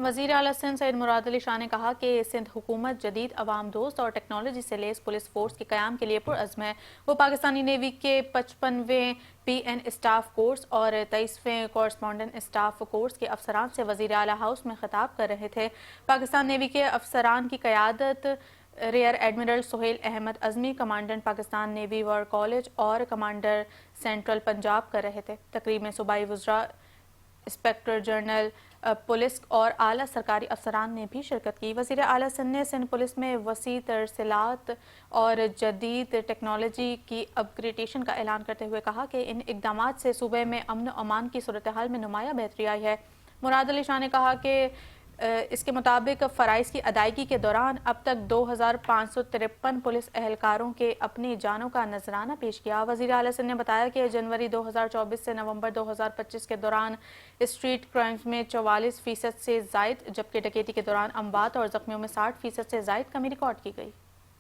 وزیر اعلیٰ سندھ سید مراد علی شاہ نے کہا کہ سندھ حکومت جدید عوام دوست اور ٹیکنالوجی سے لیس پولیس فورس کے قیام کے لیے پرعزم ہے۔ وہ پاکستانی نیوی کے 55ویں پی این اسٹاف کورس اور 23ویں کورسپونڈنٹ اسٹاف کورس کے افسران سے وزیر اعلیٰ ہاؤس میں خطاب کر رہے تھے۔ پاکستان نیوی کے افسران کی قیادت rear admiral Sohail Ahmed Azmi, commandant Pakistan navy war college اور کمانڈر سینٹرل پنجاب کر رہے تھے۔ تقریب میں صوبائی وزراء، انسپکٹر جنرل پولیس اور اعلیٰ سرکاری افسران نے بھی شرکت کی۔ وزیر اعلیٰ سندھ نے سندھ پولیس میں وسیع ترسیلات اور جدید ٹیکنالوجی کی اپ گریڈیشن کا اعلان کرتے ہوئے کہا کہ ان اقدامات سے صوبے میں امن و امان کی صورتحال میں نمایاں بہتری آئی ہے۔ مراد علی شاہ نے کہا کہ اس کے مطابق فرائض کی ادائیگی کے دوران اب تک 2553 پولیس اہلکاروں کے اپنی جانوں کا نذرانہ پیش کیا۔ وزیر اعلیٰ سندھ نے بتایا کہ جنوری 2024 سے نومبر 2025 کے دوران اسٹریٹ کرائمز میں 44% سے زائد، جبکہ ڈکیتی کے دوران اموات اور زخمیوں میں 60% سے زائد کمی ریکارڈ کی گئی۔